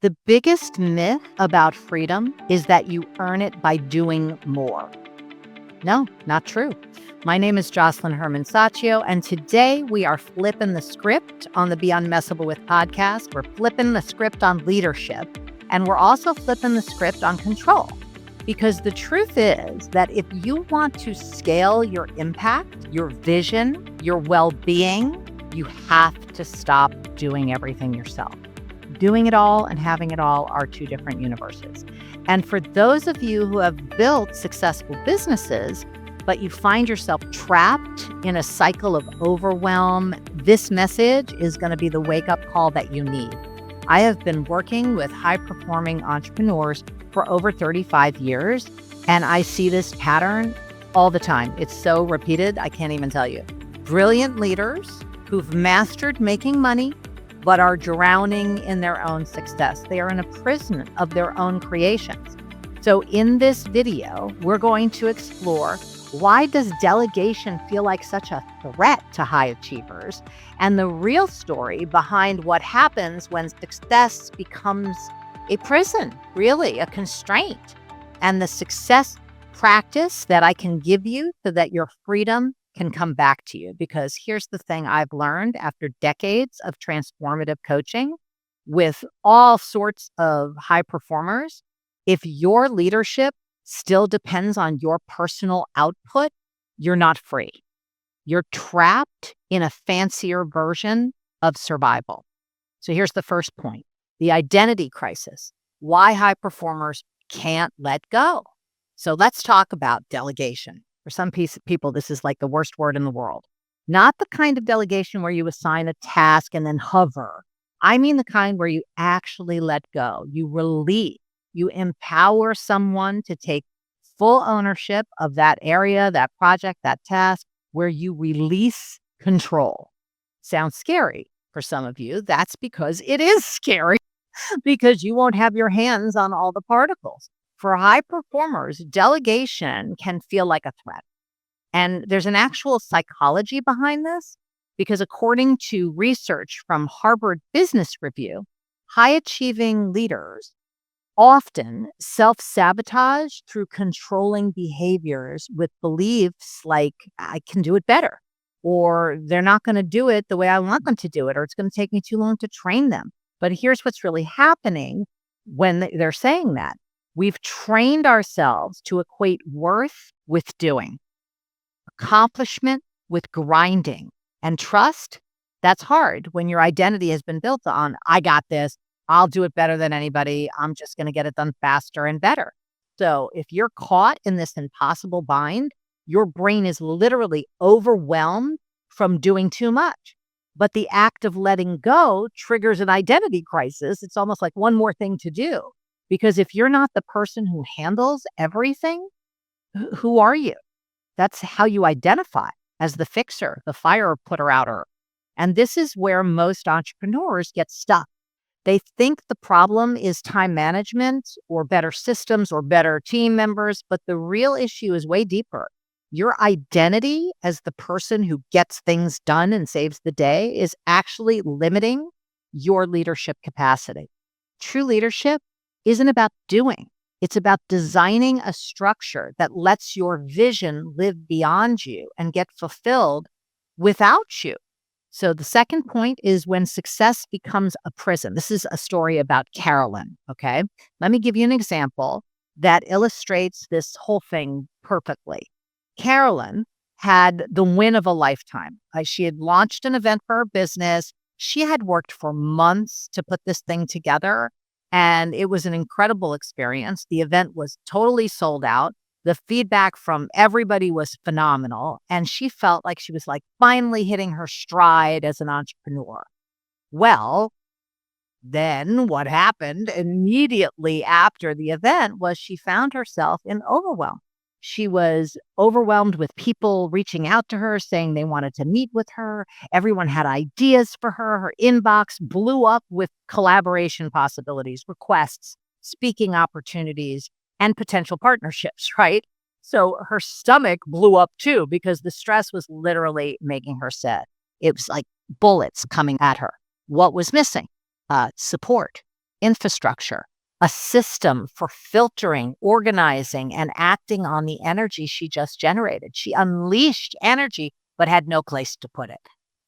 The biggest myth about freedom is that you earn it by doing more. No, not true. My name is Josselyne Herman-Saccio, and today we are flipping the script on the Be Unmessable With podcast. We're flipping the script on leadership, and we're also flipping the script on control. Because the truth is that if you want to scale your impact, your vision, your well-being, you have to stop doing everything yourself. Doing it all and having it all are two different universes. And for those of you who have built successful businesses, but you find yourself trapped in a cycle of overwhelm, this message is going to be the wake-up call that you need. I have been working with high-performing entrepreneurs for over 35 years, and I see this pattern all the time. It's so repeated, I can't even tell you. Brilliant leaders who've mastered making money, but are drowning in their own success. They are in a prison of their own creations. So in this video, we're going to explore why does delegation feel like such a threat to high achievers, and the real story behind what happens when success becomes a prison, really a constraint, and the success practice that I can give you so that your freedom can come back to you. Because here's the thing I've learned after decades of transformative coaching with all sorts of high performers. If your leadership still depends on your personal output, you're not free. You're trapped in a fancier version of survival. So here's the first point, the identity crisis, why high performers can't let go. So let's talk about delegation. For some people, this is like the worst word in the world. Not the kind of delegation where you assign a task and then hover. I mean the kind where you actually let go. You release. You empower someone to take full ownership of that area, that project, that task, where you release control. Sounds scary for some of you. That's because it is scary because you won't have your hands on all the particles. For high performers, delegation can feel like a threat. And there's an actual psychology behind this because according to research from Harvard Business Review, high achieving leaders often self-sabotage through controlling behaviors with beliefs like, I can do it better, or they're not going to do it the way I want them to do it, or it's going to take me too long to train them. But here's what's really happening when they're saying that. We've trained ourselves to equate worth with doing, accomplishment with grinding, and trust. That's hard when your identity has been built on, I got this, I'll do it better than anybody, I'm just going to get it done faster and better. So if you're caught in this impossible bind, your brain is literally overwhelmed from doing too much. But the act of letting go triggers an identity crisis. It's almost like one more thing to do. Because if you're not the person who handles everything, who are you? That's how you identify as the fixer, the fire putter outer. And this is where most entrepreneurs get stuck. They think the problem is time management or better systems or better team members, but the real issue is way deeper. Your identity as the person who gets things done and saves the day is actually limiting your leadership capacity. True leadership isn't about doing. It's about designing a structure that lets your vision live beyond you and get fulfilled without you. So the second point is when success becomes a prison. This is a story about Carolyn, okay? Let me give you an example that illustrates this whole thing perfectly. Carolyn had the win of a lifetime. She had launched an event for her business. She had worked for months to put this thing together. And it was an incredible experience. The event was totally sold out. The feedback from everybody was phenomenal. And she felt like she was like finally hitting her stride as an entrepreneur. Well, then what happened immediately after the event was she found herself in overwhelm. She was overwhelmed with people reaching out to her, saying they wanted to meet with her. Everyone had ideas for her. Her inbox blew up with collaboration possibilities, requests, speaking opportunities, and potential partnerships, right? So her stomach blew up too because the stress was literally making her sad. It was like bullets coming at her. What was missing? Support. infrastructure, a system for filtering, organizing, and acting on the energy she just generated. She unleashed energy, but had no place to put it.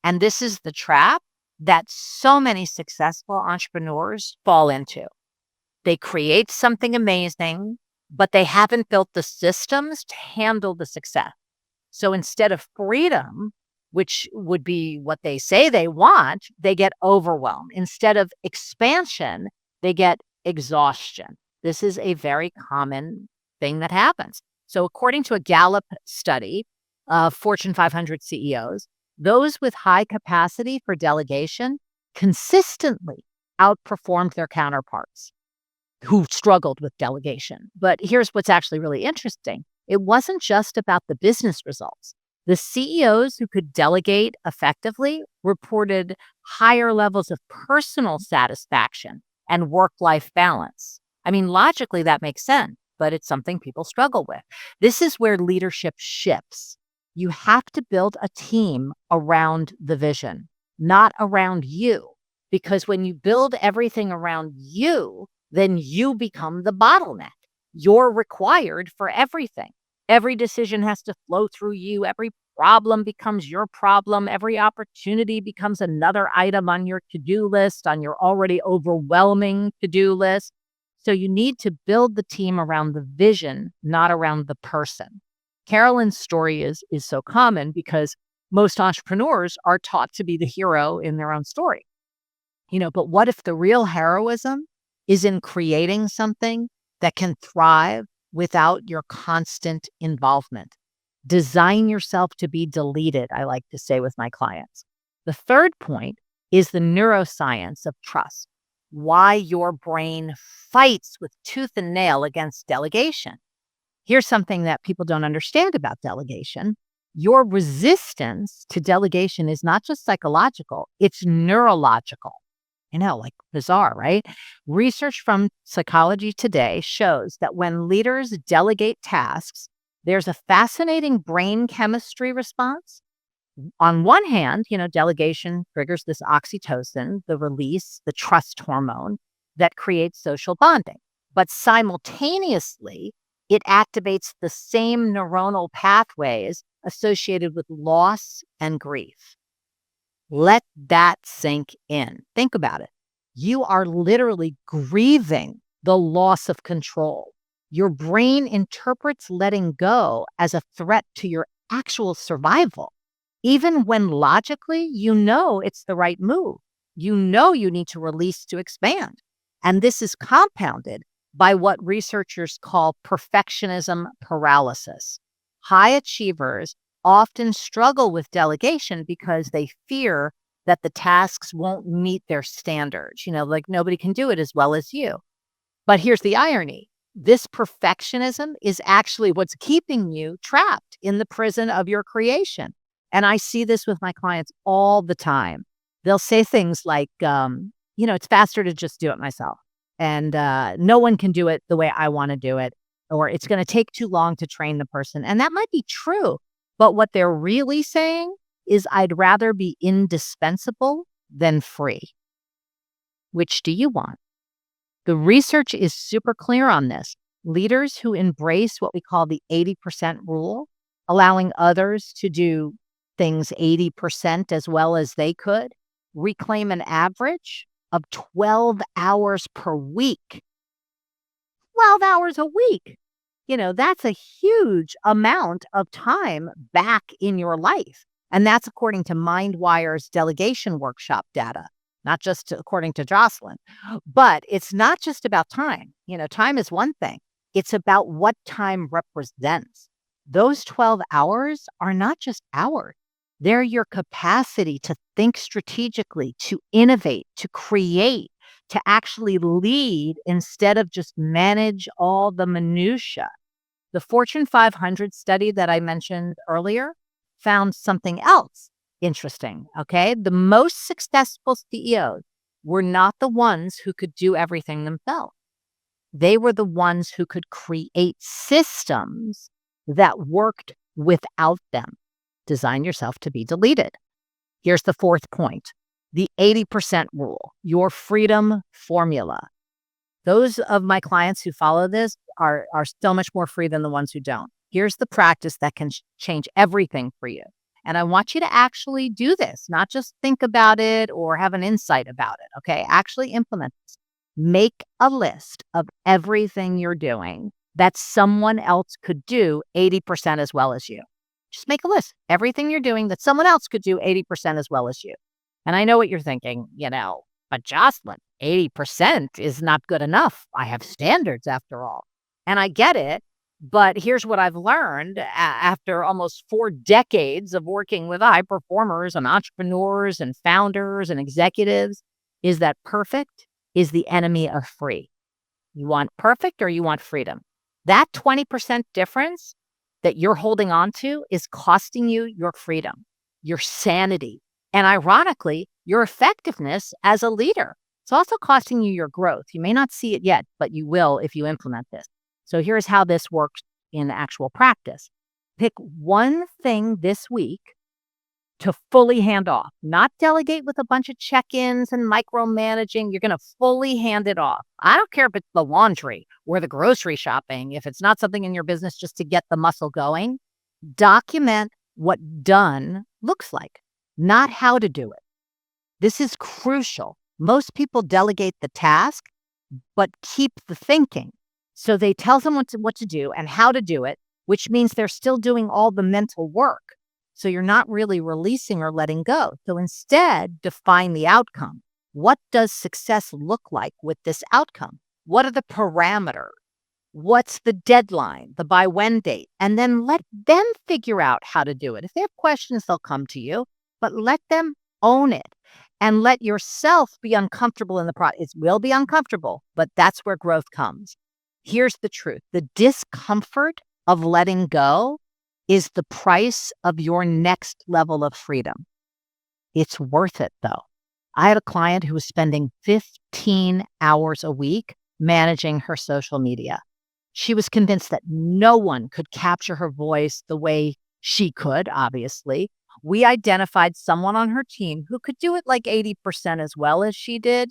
And this is the trap that so many successful entrepreneurs fall into. They create something amazing, but they haven't built the systems to handle the success. So instead of freedom, which would be what they say they want, they get overwhelmed. Instead of expansion, they get exhaustion. This is a very common thing that happens. So according to a Gallup study of Fortune 500 CEOs, those with high capacity for delegation consistently outperformed their counterparts who struggled with delegation. But here's what's actually really interesting. It wasn't just about the business results. The CEOs who could delegate effectively reported higher levels of personal satisfaction and work-life balance. I mean, logically, that makes sense, but it's something people struggle with. This is where leadership shifts. You have to build a team around the vision, not around you. Because when you build everything around you, then you become the bottleneck. You're required for everything. Every decision has to flow through you. Every problem becomes your problem. Every opportunity becomes another item on your to-do list, on your already overwhelming to-do list. So you need to build the team around the vision, not around the person. Carolyn's story is so common because most entrepreneurs are taught to be the hero in their own story. But what if the real heroism is in creating something that can thrive without your constant involvement? Design yourself to be deleted, I like to say with my clients. The third point is the neuroscience of trust, why your brain fights with tooth and nail against delegation. Here's something that people don't understand about delegation. Your resistance to delegation is not just psychological, it's neurological. Like bizarre, right? Research from Psychology Today shows that when leaders delegate tasks, there's a fascinating brain chemistry response. On one hand, delegation triggers this oxytocin, the release, the trust hormone that creates social bonding. But simultaneously, it activates the same neuronal pathways associated with loss and grief. Let that sink in. Think about it. You are literally grieving the loss of control. Your brain interprets letting go as a threat to your actual survival, even when logically it's the right move. You need to release to expand. And this is compounded by what researchers call perfectionism paralysis. High achievers often struggle with delegation because they fear that the tasks won't meet their standards. Like nobody can do it as well as you. But here's the irony. This perfectionism is actually what's keeping you trapped in the prison of your creation. And I see this with my clients all the time. They'll say things like, it's faster to just do it myself. And no one can do it the way I want to do it. Or it's going to take too long to train the person. And that might be true. But what they're really saying is, I'd rather be indispensable than free. Which do you want? The research is super clear on this. Leaders who embrace what we call the 80% rule, allowing others to do things 80% as well as they could, reclaim an average of 12 hours per week. 12 hours a week. That's a huge amount of time back in your life. And that's according to MindWire's delegation workshop data, not just according to Josselyne. But it's not just about time. Time is one thing. It's about what time represents. Those 12 hours are not just hours. They're your capacity to think strategically, to innovate, to create, to actually lead instead of just manage all the minutia. The Fortune 500 study that I mentioned earlier found something else interesting, okay? The most successful CEOs were not the ones who could do everything themselves. They were the ones who could create systems that worked without them. Design yourself to be deleted. Here's the fourth point, the 80% rule, your freedom formula. Those of my clients who follow this are so much more free than the ones who don't. Here's the practice that can change everything for you. And I want you to actually do this, not just think about it or have an insight about it. Okay. Actually implement this. Make a list of everything you're doing that someone else could do 80% as well as you. Just make a list. Everything you're doing that someone else could do 80% as well as you. And I know what you're thinking, but Josselyne, 80% is not good enough. I have standards after all. And I get it. But here's what I've learned after almost 4 decades of working with high performers and entrepreneurs and founders and executives is that perfect is the enemy of free. You want perfect or you want freedom? That 20% difference that you're holding on to is costing you your freedom, your sanity, and ironically, your effectiveness as a leader. It's also costing you your growth. You may not see it yet, but you will if you implement this. So here's how this works in actual practice. Pick one thing this week to fully hand off, not delegate with a bunch of check-ins and micromanaging. You're going to fully hand it off. I don't care if it's the laundry or the grocery shopping. If it's not something in your business, just to get the muscle going, document what done looks like, not how to do it. This is crucial. Most people delegate the task, but keep the thinking. So they tell someone what to do and how to do it, which means they're still doing all the mental work. So you're not really releasing or letting go. So instead, define the outcome. What does success look like with this outcome? What are the parameters? What's the deadline, the by when date? And then let them figure out how to do it. If they have questions, they'll come to you, but let them own it and let yourself be uncomfortable in the process. It will be uncomfortable, but that's where growth comes. Here's the truth. The discomfort of letting go is the price of your next level of freedom. It's worth it, though. I had a client who was spending 15 hours a week managing her social media. She was convinced that no one could capture her voice the way she could, obviously. We identified someone on her team who could do it like 80% as well as she did.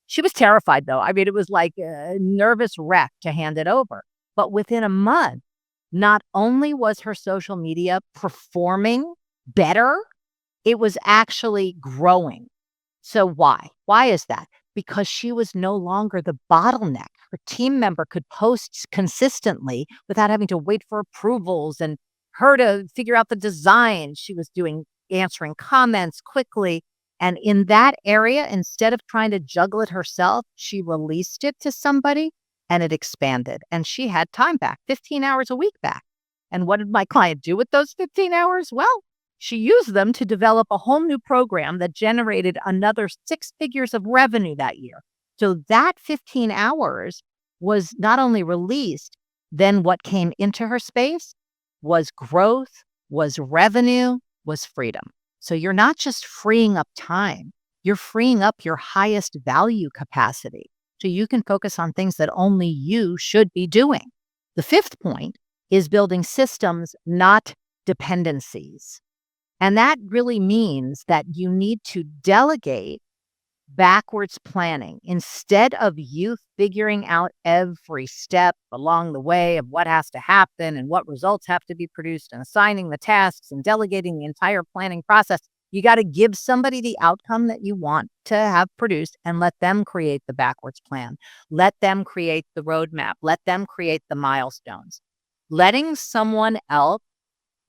She was terrified, though. I mean, it was like a nervous wreck to hand it over. But within a month, not only was her social media performing better, it was actually growing. So why? Why is that? Because she was no longer the bottleneck. Her team member could post consistently without having to wait for approvals and her to figure out the design. She was answering comments quickly. And in that area, instead of trying to juggle it herself, she released it to somebody and it expanded. And she had time back, 15 hours a week back. And what did my client do with those 15 hours? Well, she used them to develop a whole new program that generated another 6 figures of revenue that year. So that 15 hours was not only released, then what came into her space was growth, was revenue, was freedom. So you're not just freeing up time, you're freeing up your highest value capacity. So you can focus on things that only you should be doing. The 5th point is building systems, not dependencies. And that really means that you need to delegate backwards planning. Instead of you figuring out every step along the way of what has to happen and what results have to be produced and assigning the tasks and delegating the entire planning process, you got to give somebody the outcome that you want to have produced and let them create the backwards plan. Let them create the roadmap. Let them create the milestones. Letting someone else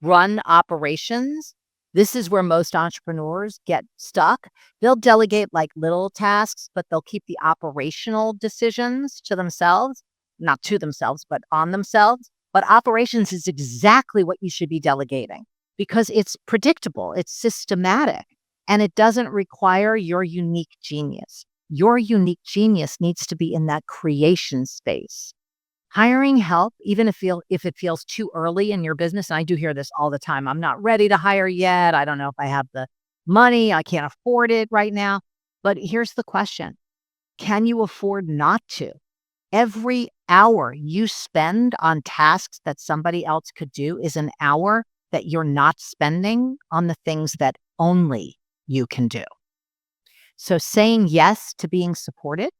run operations, this is where most entrepreneurs get stuck. They'll delegate like little tasks, but they'll keep the operational decisions to themselves, not to themselves, but on themselves. But operations is exactly what you should be delegating because it's predictable, it's systematic, and it doesn't require your unique genius. Your unique genius needs to be in that creation space. Hiring help, even if it feels too early in your business, and I do hear this all the time, I'm not ready to hire yet. I don't know if I have the money. I can't afford it right now. But here's the question. Can you afford not to? Every hour you spend on tasks that somebody else could do is an hour that you're not spending on the things that only you can do. So saying yes to being supported,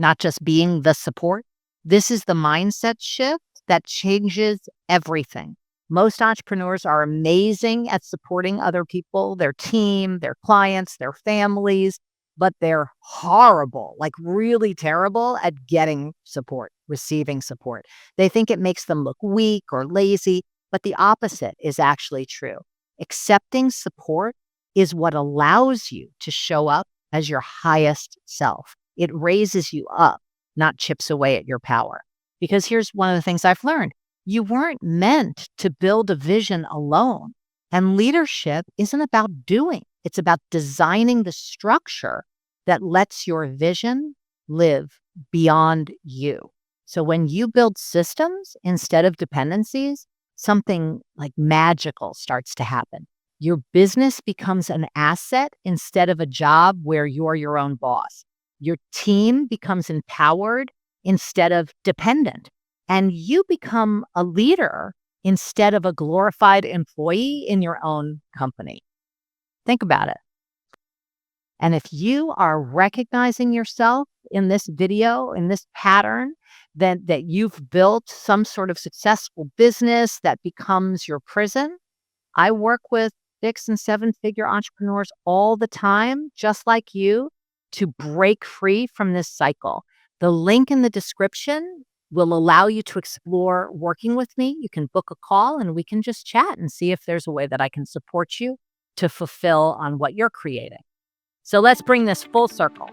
not just being the support. This is the mindset shift that changes everything. Most entrepreneurs are amazing at supporting other people, their team, their clients, their families, but they're horrible, like really terrible at getting support, receiving support. They think it makes them look weak or lazy, but the opposite is actually true. Accepting support is what allows you to show up as your highest self. It raises you up, not chips away at your power. Because here's one of the things I've learned. You weren't meant to build a vision alone. And leadership isn't about doing. It's about designing the structure that lets your vision live beyond you. So when you build systems instead of dependencies, something like magical starts to happen. Your business becomes an asset instead of a job where you're your own boss. Your team becomes empowered instead of dependent. And you become a leader instead of a glorified employee in your own company. Think about it. And if you are recognizing yourself in this video, in this pattern, then that you've built some sort of successful business that becomes your prison. I work with 6- and 7-figure entrepreneurs all the time, just like you, to break free from this cycle. The link in the description will allow you to explore working with me. You can book a call and we can just chat and see if there's a way that I can support you to fulfill on what you're creating. So let's bring this full circle.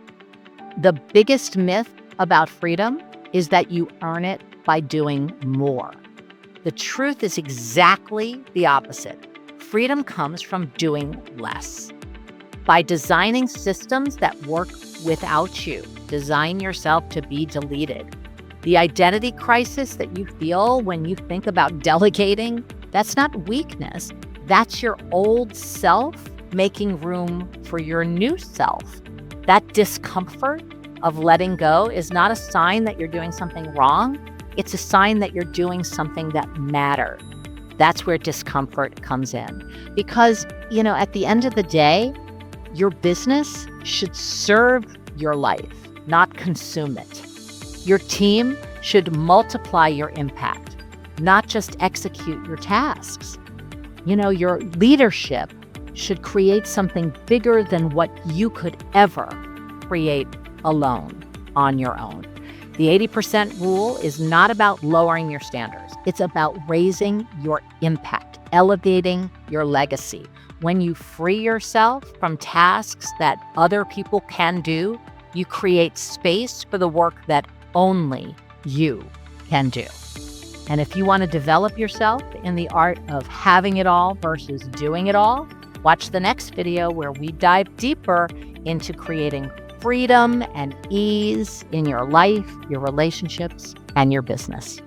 The biggest myth about freedom is that you earn it by doing more. The truth is exactly the opposite. Freedom comes from doing less. By designing systems that work without you, design yourself to be deleted. The identity crisis that you feel when you think about delegating, that's not weakness. That's your old self making room for your new self. That discomfort of letting go is not a sign that you're doing something wrong. It's a sign that you're doing something that matters. That's where discomfort comes in. Because, at the end of the day, your business should serve your life, not consume it. Your team should multiply your impact, not just execute your tasks. Your leadership should create something bigger than what you could ever create alone on your own. The 80% rule is not about lowering your standards. It's about raising your impact, elevating your legacy. When you free yourself from tasks that other people can do, you create space for the work that only you can do. And if you want to develop yourself in the art of having it all versus doing it all, watch the next video where we dive deeper into creating freedom and ease in your life, your relationships, and your business.